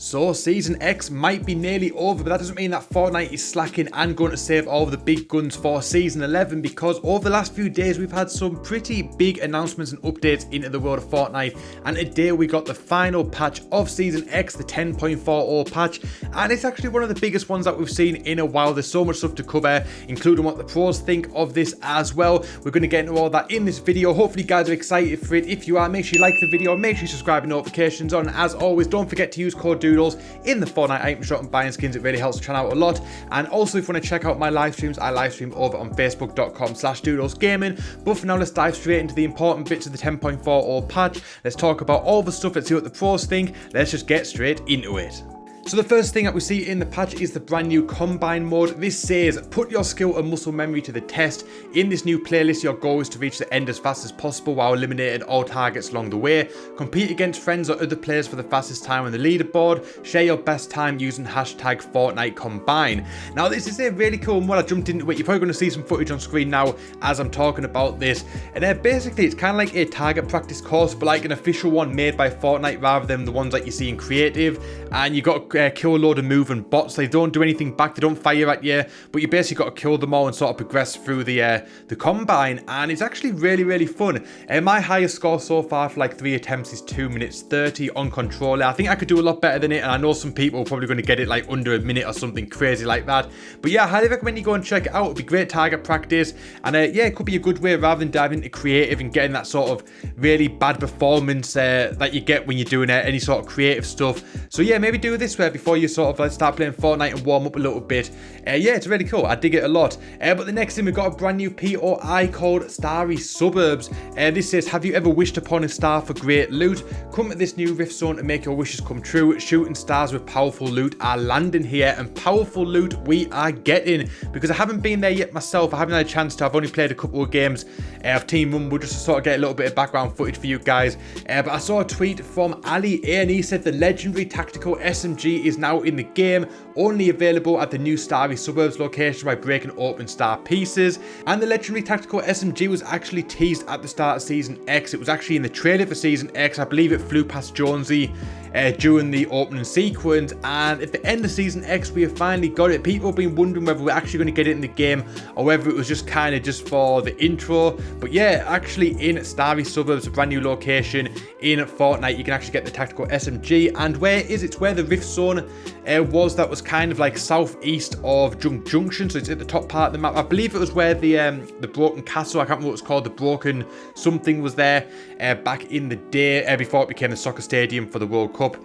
So Season X might be nearly over, but that doesn't mean that Fortnite is slacking and going to save all of the big guns for Season 11, because over the last few days we've had some pretty big announcements and updates into the world of Fortnite, and today we got the final patch of Season X, the 10.40 patch, and it's actually one of the biggest ones that we've seen in a while. There's so much stuff to cover, including what the pros think of this as well. We're going to get into all that in this video. Hopefully you guys are excited for it. If you are, make sure you like the video, make sure you subscribe and notifications on. As always, don't forget to use code Doodles in the Fortnite item shop and buying skins. It really helps the channel out a lot. And also, if you want to check out my live streams, I live stream over on facebook.com/Doodles Gaming. But for now, let's dive straight into the important bits of the 10.40 patch. Let's talk about all the stuff. Let's see what the pros think. Let's just get straight into it. So the first thing that we see in the patch is the brand new Combine mode. This says, put your skill and muscle memory to the test. In this new playlist, your goal is to reach the end as fast as possible while eliminating all targets along the way. Compete against friends or other players for the fastest time on the leaderboard. Share your best time using hashtag Fortnite Combine. Now this is a really cool one. I jumped into it. You're probably going to see some footage on screen now as I'm talking about this. And basically it's kind of like a target practice course, but like an official one made by Fortnite rather than the ones that you see in creative. And you got to kill a load of moving bots. They don't do anything back, they don't fire at you, but you basically got to kill them all and sort of progress through the Combine, and it's actually really fun. My highest score so far for like 3 attempts is 2 minutes 30 on controller. I think I could do a lot better than it, and I know some people are probably going to get it like under a minute or something crazy like that. But yeah, I highly recommend you go and check it out. It'd be great target practice, and yeah, it could be a good way rather than diving into creative and getting that sort of really bad performance that you get when you're doing any sort of creative stuff. So yeah, maybe do it this way before you sort of like start playing Fortnite and warm up a little bit. Yeah, it's really cool. I dig it a lot. But the next thing, we've got a brand new POI called Starry Suburbs. This says, have you ever wished upon a star for great loot? Come to this new Rift Zone and make your wishes come true. Shooting stars with powerful loot are landing here, and powerful loot we are getting, because I haven't been there yet myself. I haven't had a chance to. I've only played a couple of games of Team Rumble just to sort of get a little bit of background footage for you guys. But I saw a tweet from Ali A, and he said the legendary tactical SMG is now in the game, only available at the new Starry Suburbs location by breaking open star pieces. And the legendary tactical SMG was actually teased at the start of Season X. It was actually in the trailer for Season X. I believe it flew past Jonesy during the opening sequence, and at the end of Season X we have finally got it. People have been wondering whether we're actually going to get it in the game or whether it was just kind of just for the intro. But yeah, actually in Starry Suburbs, a brand new location in Fortnite, you can actually get the tactical SMG. And where is it? It's where the Rift Zone was. That was kind of like southeast of Junction, so it's at the top part of the map. I believe it was where the broken castle, I can't remember what it's called, the broken something was there back in the day before it became the soccer stadium for the World Cup.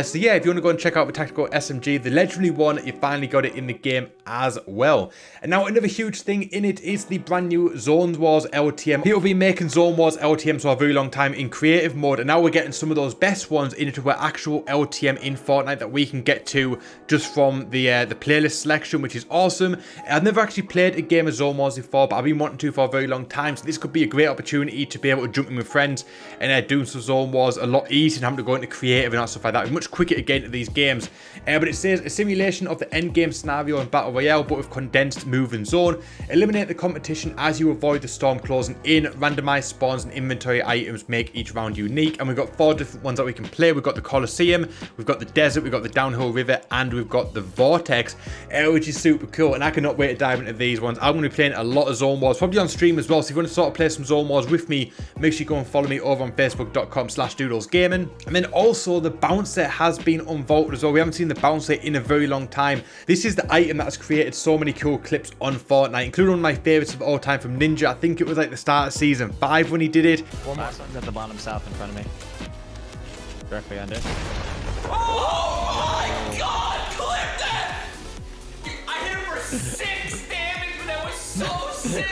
So yeah, if you want to go and check out the tactical SMG, the legendary one, you finally got it in the game as well. And now another huge thing in it is the brand new Zone Wars LTM. People have been making Zone Wars LTMs for a very long time in creative mode, and now we're getting some of those best ones into an actual LTM in Fortnite that we can get to just from the playlist selection, which is awesome. I've never actually played a game of Zone Wars before, but I've been wanting to for a very long time, so this could be a great opportunity to be able to jump in with friends and do some Zone Wars a lot easier than having to go into creative and stuff like that. It's much quicker to get into these games. But it says a simulation of the end game scenario in Battle Royale, but with condensed moving zone. Eliminate the competition as you avoid the storm closing in. Randomized spawns and inventory items make each round unique. And we've got 4 different ones that we can play. We've got the Coliseum, we've got the desert, we've got the downhill river, and we've got the vortex, which is super cool. And I cannot wait to dive into these ones. I'm going to be playing a lot of Zone Wars, probably on stream as well. So if you want to sort of play some Zone Wars with me, make sure you go and follow me over on facebook.com/Doodles Gaming. And then also the bouncer has been unvaulted as well. We haven't seen the bouncer in a very long time. This is the item that has created so many cool clips on Fortnite, including one of my favorites of all time from Ninja. I think it was like the start of Season 5 when he did it. One more one's at the bottom south in front of me. Directly under. Oh my god! Clip that! I hit him for 6 damage, but that was so sick!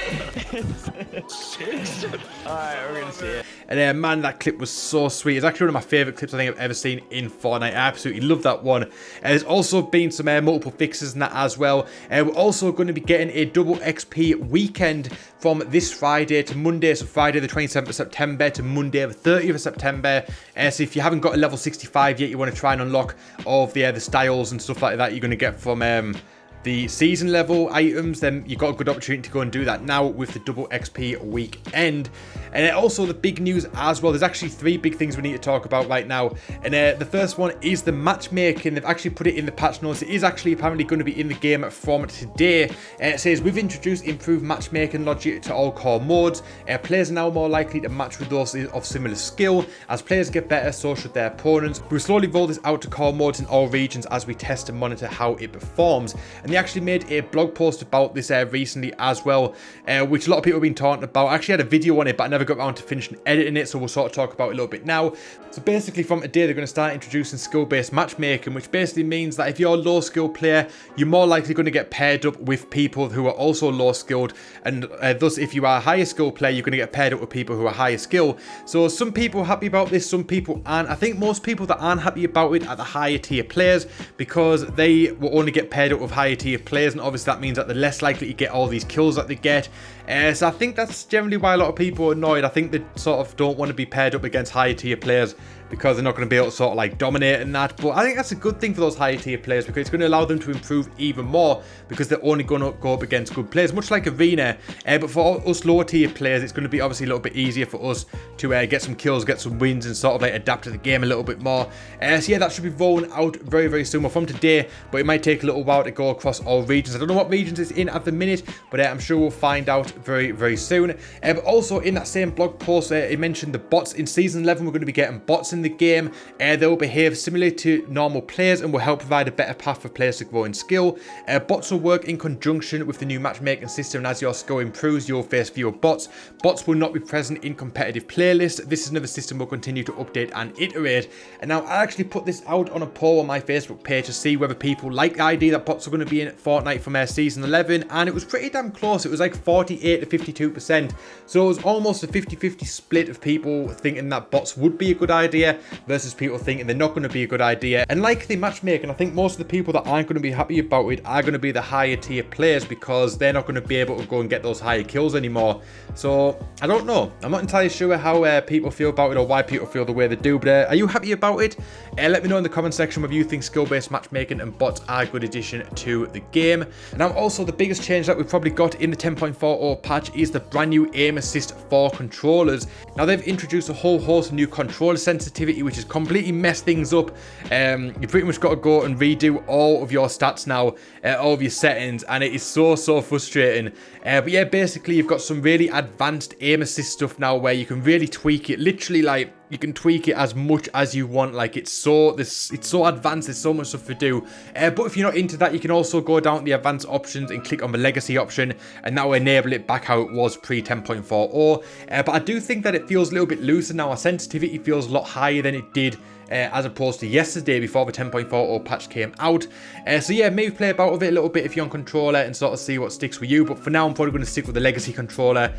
6? Alright, we're gonna see it. And man, that clip was so sweet. It's actually one of my favorite clips I think I've ever seen in Fortnite. I absolutely love that one. There's also been some multiple fixes in that as well. We're also going to be getting a double XP weekend from this Friday to Monday. So Friday the 27th of September to Monday the 30th of September. So if you haven't got a level 65 yet, you want to try and unlock all of the styles and stuff like that you're going to get from the season level items, then you've got a good opportunity to go and do that now with the double XP weekend. And also the big news as well, there's actually 3 big things we need to talk about right now. And the first one is the matchmaking. They've actually put it in the patch notes. It is actually apparently going to be in the game from today. It says, we've introduced improved matchmaking logic to all core modes. Players are now more likely to match with those of similar skill. As players get better, so should their opponents. We'll slowly roll this out to core modes in all regions as we test and monitor how it performs. And they actually made a blog post about this recently as well, which a lot of people have been talking about. I actually had a video on it, but I never got around to finishing editing it, so we'll sort of talk about it a little bit now. So basically from today, they're going to start introducing skill-based matchmaking, which basically means that if you're a low-skill player, you're more likely going to get paired up with people who are also low-skilled, and thus if you are a higher-skill player, you're going to get paired up with people who are higher skill. So some people are happy about this, some people aren't. I think most people that aren't happy about it are the higher-tier players, because they will only get paired up with higher-tier players, and obviously that means that they're less likely to get all these kills that they get. So I think that's generally why a lot of people are annoyed. I think they sort of don't want to be paired up against higher tier players because they're not going to be able to sort of like dominate in that. But I think that's a good thing for those higher tier players, because it's going to allow them to improve even more, because they're only going to go up against good players, much like Arena. But for us lower tier players, it's going to be obviously a little bit easier for us to get some kills, get some wins, and sort of like adapt to the game a little bit more. So yeah, that should be rolling out very, very soon, or from today, but it might take a little while to go across all regions. I don't know what regions it's in at the minute, but I'm sure we'll find out very, very soon. But also in that same blog post, it mentioned the bots. In Season 11, we're going to be getting bots in the game. They will behave similarly to normal players and will help provide a better path for players to grow in skill. Bots will work in conjunction with the new matchmaking system, and as your skill improves, you'll face fewer bots. Bots will not be present in competitive playlists. This is another system we'll continue to update and iterate. And now I actually put this out on a poll on my Facebook page to see whether people like the idea that bots are going to be in Fortnite from Season 11, and it was pretty damn close. It was like 48 to 52%. So it was almost a 50-50 split of people thinking that bots would be a good idea versus people thinking they're not going to be a good idea. And like the matchmaking, I think most of the people that aren't going to be happy about it are going to be the higher tier players, because they're not going to be able to go and get those higher kills anymore. So I don't know. I'm not entirely sure how people feel about it or why people feel the way they do, but are you happy about it? Let me know in the comment section whether you think skill-based matchmaking and bots are a good addition to the game. And now also the biggest change that we've probably got in the 10.40 patch is the brand new aim assist for controllers. Now they've introduced a whole host of new controller sensitivity, which has completely messed things up. You pretty much got to go and redo all of your stats now, all of your settings, and it is so frustrating. But yeah, basically you've got some really advanced aim assist stuff now where you can really tweak it, literally like you can tweak it as much as you want. Like it's so advanced, there's so much stuff to do. But if you're not into that, you can also go down to the advanced options and click on the legacy option, and that will enable it back how it was pre 10.40. But I do think that it feels a little bit looser now. Our sensitivity feels a lot higher than it did as opposed to yesterday before the 10.40 patch came out. So yeah, maybe play about with it a little bit if you're on controller and sort of see what sticks with you. But for now, I'm probably going to stick with the legacy controller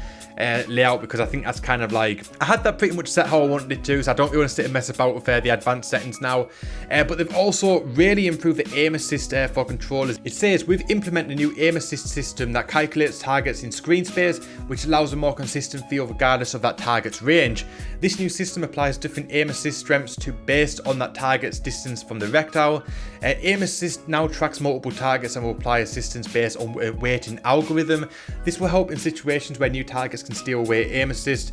layout, because I think that's kind of like, I had that pretty much set how I wanted it to, so I don't really want to sit and mess about with the advanced settings now. But they've also really improved the aim assist for controllers. It says, we've implemented a new aim assist system that calculates targets in screen space, which allows a more consistent feel regardless of that target's range. This new system applies different aim assist strengths based on that target's distance from the rectile. Aim assist now tracks multiple targets and will apply assistance based on a weighting algorithm. This will help in situations where new targets can steal away aim assist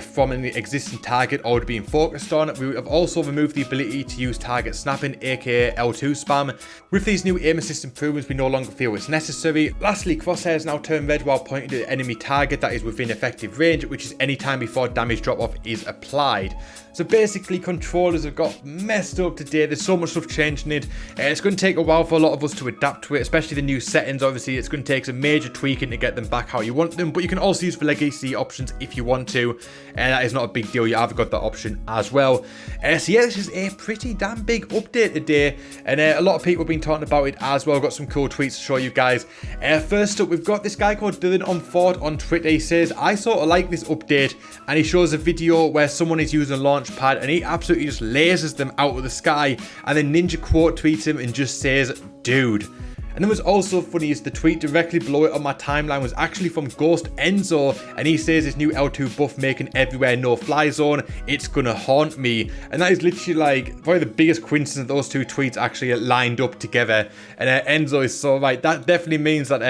from an existing target already being focused on. We have also removed the ability to use target snapping, aka L2 spam. With these new aim assist improvements, we no longer feel it's necessary. Lastly, crosshairs now turn red while pointing to the enemy target that is within effective range, which is any time before damage drop off is applied. So basically, controllers have got messed up today. There's so much stuff changing it. It's going to take a while for a lot of us to adapt to it, especially the new settings. Obviously, it's going to take some major tweaking to get them back how you want them, but you can also use the legacy options if you want to. That is not a big deal. You have got that option as well. So yeah, this is a pretty damn big update today, and a lot of people have been talking about it as well. I've got some cool tweets to show you guys. First up, we've got this guy called Dylan on Ford on Twitter. He says, I sort of like this update, and he shows a video where someone is using a launch pad and he absolutely just lasers them out of the sky, and then Ninja quote tweets him and just says, dude. And it was also funny is the tweet directly below it on my timeline was actually from Ghost Enzo, and he says his new L2 buff making everywhere no fly zone, it's gonna haunt me. And that is literally like probably the biggest coincidence that those two tweets actually lined up together. And Enzo is so right. That definitely means that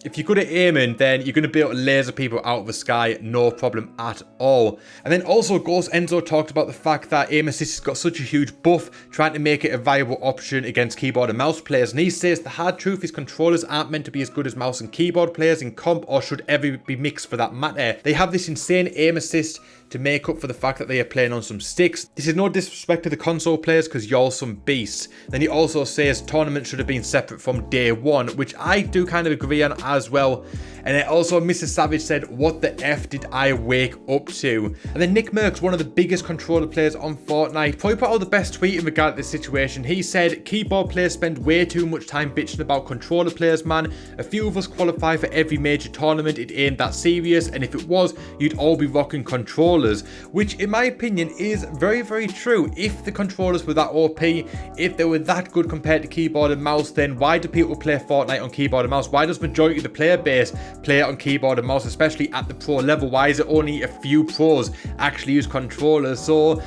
if you're good at aiming, then you're gonna be able to laser people out of the sky, no problem at all. And then also Ghost Enzo talked about the fact that aim assist has got such a huge buff, trying to make it a viable option against keyboard and mouse players. And he says the hard truth is controllers aren't meant to be as good as mouse and keyboard players in comp, or should ever be mixed for that matter. They have this insane aim assist to make up for the fact that they are playing on some sticks. This is no disrespect to the console players because y'all some beasts. Then he also says tournaments should have been separate from day one, which I do kind of agree on as well. And then also Mr. Savage said, what the F did I wake up to? And then Nick Mercs, one of the biggest controller players on Fortnite, probably put out the best tweet in regard to this situation. He said, keyboard players spend way too much time bitching about controller players, man. A few of us qualify for every major tournament. It ain't that serious, and if it was, you'd all be rocking controllers. Which in my opinion is very, very true. If the controllers were that OP, if they were that good compared to keyboard and mouse, then why do people play Fortnite on keyboard and mouse? Why does majority of the player base play it on keyboard and mouse, especially at the pro level? Why is it only a few pros actually use controllers? So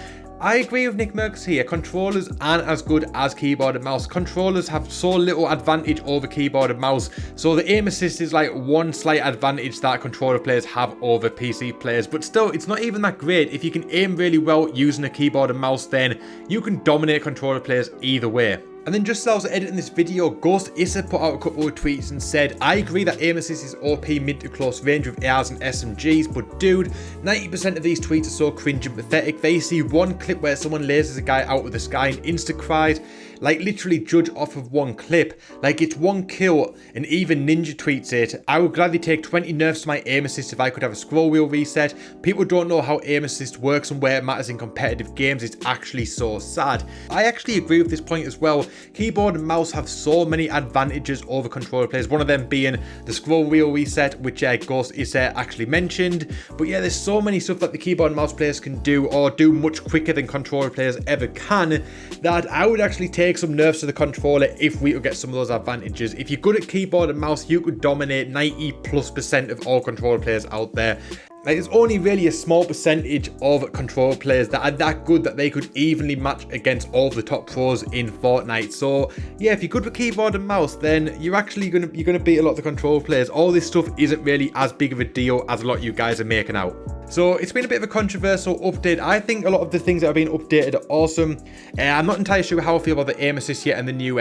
I agree with Nick Mercs here. Controllers aren't as good as keyboard and mouse. Controllers have so little advantage over keyboard and mouse. So the aim assist is like one slight advantage that controller players have over PC players. But still, it's not even that great. If you can aim really well using a keyboard and mouse, then you can dominate controller players either way. And then just as I was editing this video, Ghost Issa put out a couple of tweets and said, I agree that aim assist is OP mid to close range with ARs and SMGs, but dude, 90% of these tweets are so cringe and pathetic. They see one clip where someone lasers a guy out of the sky and insta cries, like literally judge off of one clip. Like it's one kill, and even Ninja tweets it. I would gladly take 20 nerfs to my aim assist if I could have a scroll wheel reset. People don't know how aim assist works and where it matters in competitive games. It's actually so sad. I actually agree with this point as well. Keyboard and mouse have so many advantages over controller players, one of them being the scroll wheel reset, which Ghost Issa actually mentioned. But yeah, there's so many stuff that the keyboard and mouse players can do, or do much quicker than controller players ever can, that I would actually take some nerfs to the controller if we could get some of those advantages. If you're good at keyboard and mouse, you could dominate 90+% of all controller players out there. Like, it's only really a small percentage of controller players that are that good that they could evenly match against all of the top pros in Fortnite. So yeah, if you're good with keyboard and mouse, then you're actually gonna beat a lot of the controller players. All this stuff isn't really as big of a deal as a lot of you guys are making out. So it's been a bit of a controversial update. I think a lot of the things that have been updated are awesome. I'm not entirely sure how I feel about the aim assist yet and the new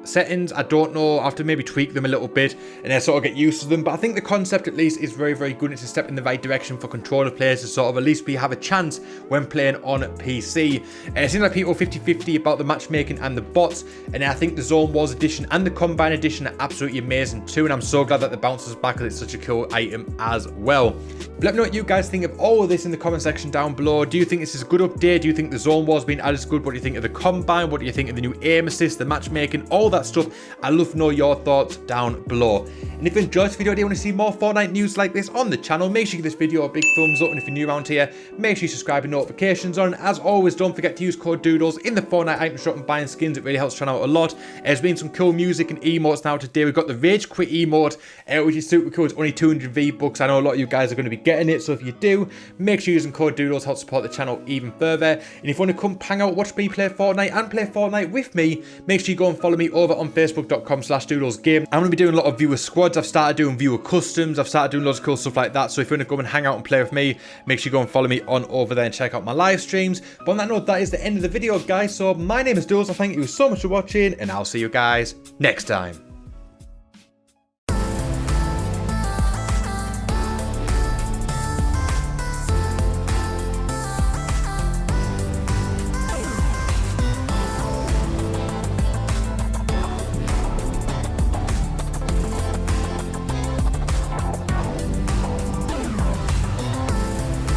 settings. I don't know. I have to maybe tweak them a little bit and then sort of get used to them, but I think the concept at least is very, very good. It's a step in the right direction for controller players to sort of at least have a chance when playing on PC. It seems like people are 50-50 about the matchmaking and the bots, and I think the Zone Wars edition and the Combine edition are absolutely amazing too, and I'm so glad that the bouncer's back because it's such a cool item as well. But let me know what you guys think of all of this in the comment section down below. Do you think this is a good update? Do you think the Zone Wars being added is good? What do you think of the Combine? What do you think of the new aim assist, the matchmaking, all that stuff? I'd love to know your thoughts down below. And if you enjoyed this video and you want to see more Fortnite news like this on the channel, make sure you give this video a big thumbs up, and if you're new around here, make sure you subscribe and notifications on. As always, don't forget to use code Doodles in the Fortnite item shop and buying skins. It really helps channel out a lot. There's been some cool music and emotes now today. We've got the Rage Quit emote, which is super cool. It's only 200 V-Bucks. I know a lot of you guys are going to be getting it, so if you do, make sure you're using code Doodles, help support the channel even further. And if you want to come hang out, watch me play Fortnite and play Fortnite with me, make sure you go and follow me over on facebook.com/Doodles Game. I'm going to be doing a lot of viewer squads. I've started doing viewer customs. I've started doing loads of cool stuff like that. So if you want to come and hang out and play with me, make sure you go and follow me on over there and check out my live streams. But on that note, that is the end of the video, guys. So my name is Doodles. I thank you so much for watching, and I'll see you guys next time.